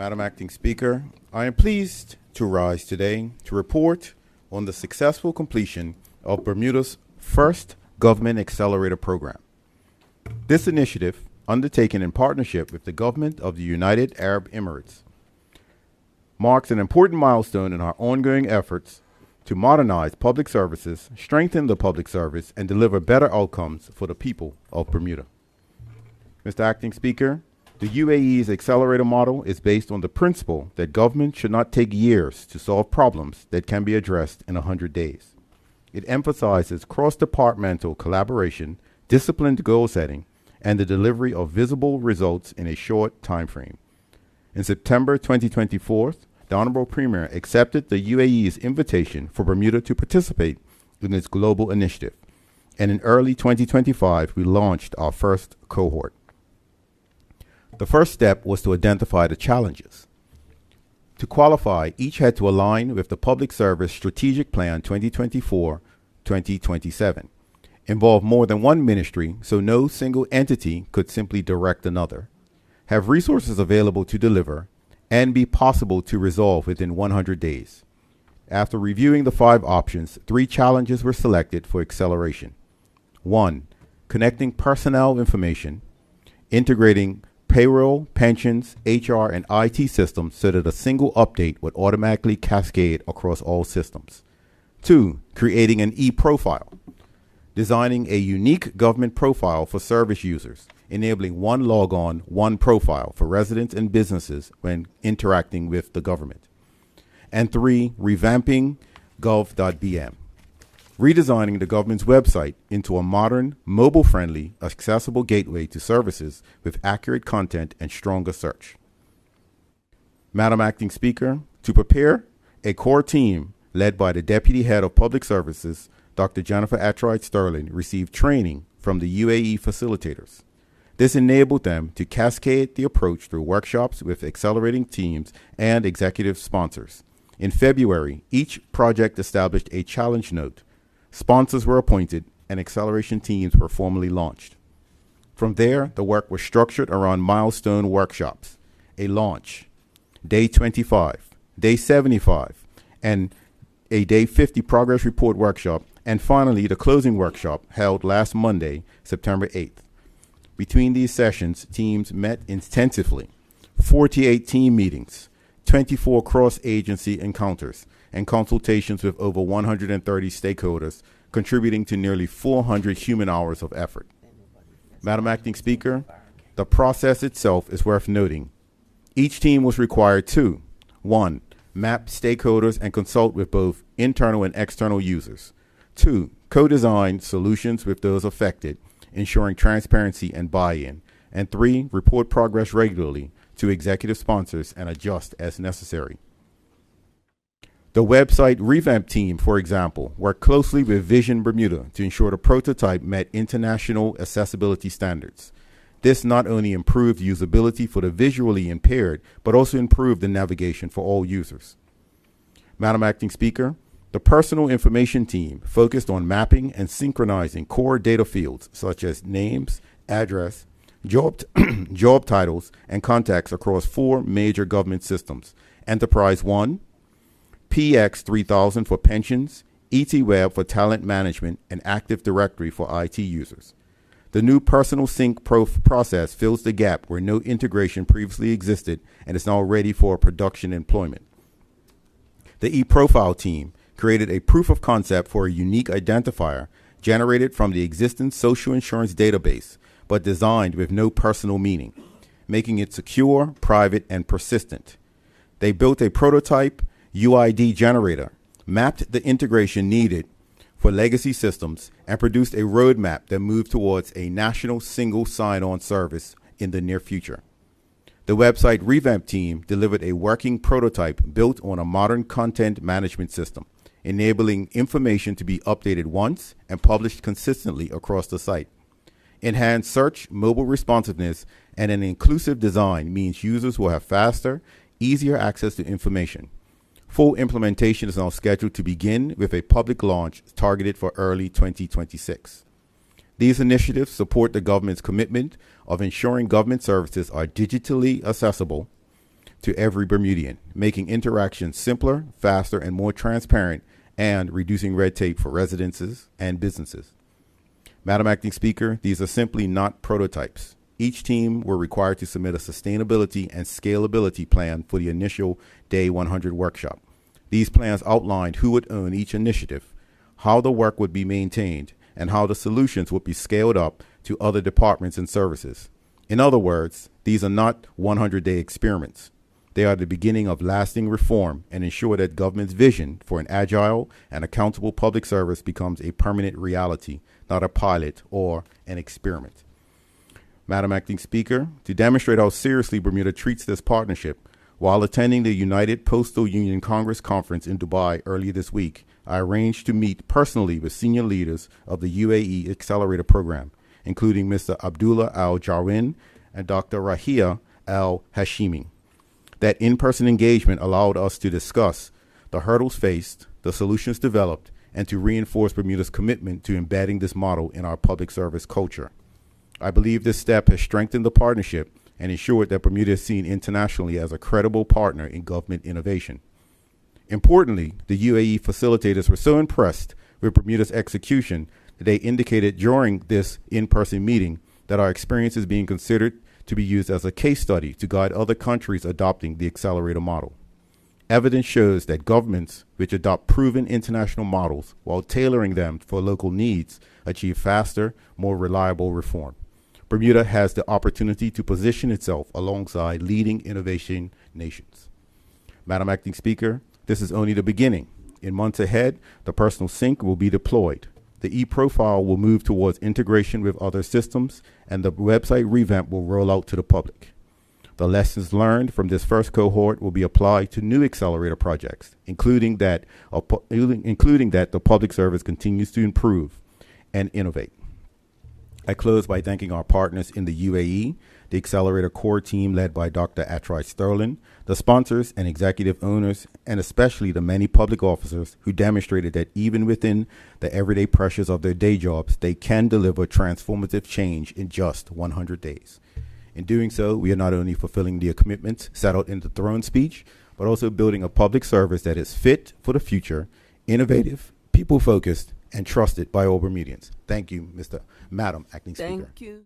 Madam Acting Speaker, I am pleased to rise today to report on the successful completion of Bermuda's first Government Accelerator Program. This initiative, undertaken in partnership with the government of the United Arab Emirates, marks an important milestone in our ongoing efforts to modernize public services, strengthen the public service, and deliver better outcomes for the people of Bermuda. Mr. Acting Speaker, the UAE's accelerator model is based on the principle that government should not take years to solve problems that can be addressed in 100 days. It emphasizes cross-departmental collaboration, disciplined goal setting, and the delivery of visible results in a short time frame. In September 2024, the Honorable Premier accepted the UAE's invitation for Bermuda to participate in its global initiative, and in early 2025, we launched our first cohort. The first step was to identify the challenges. To qualify, each had to align with the Public Service Strategic Plan 2024-2027, involve more than one ministry so no single entity could simply direct another, have resources available to deliver, and be possible to resolve within 100 days. After reviewing the 5 options, 3 challenges were selected for acceleration. 1. Connecting personnel information, integrating payroll, pensions, HR, and IT systems so that a single update would automatically cascade across all systems. 2. Creating an e-profile, designing a unique government profile for service users, enabling one logon, one profile for residents and businesses when interacting with the government. And 3, revamping gov.bm, redesigning the government's website into a modern, mobile-friendly, accessible gateway to services with accurate content and stronger search. Madam Acting Speaker, to prepare, a core team led by the Deputy Head of Public Services, Dr. Jennifer Atroyd Sterling, received training from the UAE facilitators. This enabled them to cascade the approach through workshops with accelerating teams and executive sponsors. In February, each project established a challenge note. Sponsors were appointed and acceleration teams were formally launched. From there, the work was structured around milestone workshops, a launch, day 25, day 75, and a day 50 progress report workshop, and finally the closing workshop held last Monday, September 8th. Between these sessions, teams met intensively, 48 team meetings, 24 cross-agency encounters, and consultations with over 130 stakeholders, contributing to nearly 400 human hours of effort. Madam Acting Speaker, the process itself is worth noting. Each team was required to 1. Map stakeholders and consult with both internal and external users. 2. Co-design solutions with those affected, ensuring transparency and buy-in. And 3. Report progress regularly to executive sponsors and adjust as necessary. The website revamp team, for example, worked closely with Vision Bermuda to ensure the prototype met international accessibility standards. This not only improved usability for the visually impaired, but also improved the navigation for all users. Madam Acting Speaker, the personal information team focused on mapping and synchronizing core data fields such as names, address, job titles, and contacts across 4 major government systems: Enterprise One, PX 3000 for pensions, ET-Web for talent management, and Active Directory for IT users. The new personal sync process fills the gap where no integration previously existed and is now ready for production employment. The e-profile team created a proof of concept for a unique identifier generated from the existing social insurance database, but designed with no personal meaning, making it secure, private, and persistent. They built a prototype UID generator, mapped the integration needed for legacy systems, and produced a roadmap that moved towards a national single sign-on service in the near future. The website revamp team delivered a working prototype built on a modern content management system, enabling information to be updated once and published consistently across the site. Enhanced search, mobile responsiveness, and an inclusive design means users will have faster, easier access to information. Full implementation is now scheduled to begin with a public launch targeted for early 2026. These initiatives support the government's commitment of ensuring government services are digitally accessible, to every Bermudian, making interactions simpler, faster, and more transparent, and reducing red tape for residences and businesses. Madam Acting Speaker, these are simply not prototypes. Each team were required to submit a sustainability and scalability plan for the initial Day 100 workshop. These plans outlined who would own each initiative, how the work would be maintained, and how the solutions would be scaled up to other departments and services. In other words, these are not 100-day experiments. They are the beginning of lasting reform and ensure that government's vision for an agile and accountable public service becomes a permanent reality, not a pilot or an experiment. Madam Acting Speaker, to demonstrate how seriously Bermuda treats this partnership, while attending the United Postal Union Congress Conference in Dubai earlier this week, I arranged to meet personally with senior leaders of the UAE Accelerator Program, including Mr. Abdullah Al-Jarwin and Dr. Rahia Al-Hashimi. That in-person engagement allowed us to discuss the hurdles faced, the solutions developed, and to reinforce Bermuda's commitment to embedding this model in our public service culture. I believe this step has strengthened the partnership and ensured that Bermuda is seen internationally as a credible partner in government innovation. Importantly, the UAE facilitators were so impressed with Bermuda's execution that they indicated during this in-person meeting that our experience is being considered to be used as a case study to guide other countries adopting the accelerator model. Evidence shows that governments which adopt proven international models while tailoring them for local needs achieve faster, more reliable reform. Bermuda has the opportunity to position itself alongside leading innovation nations. Madam Acting Speaker, this is only the beginning. In months ahead, the personal sync will be deployed. The e-profile will move towards integration with other systems, and the website revamp will roll out to the public. The lessons learned from this first cohort will be applied to new accelerator projects, including that the public service continues to improve and innovate. I close by thanking our partners in the UAE, the Accelerator Core team led by Dr. Atrai Sterling, the sponsors and executive owners, and especially the many public officers who demonstrated that even within the everyday pressures of their day jobs, they can deliver transformative change in just 100 days. In doing so, we are not only fulfilling the commitments set out in the throne speech, but also building a public service that is fit for the future, innovative, people-focused, and trusted by all Bermudians. Thank you, Madam Acting Speaker. Thank you.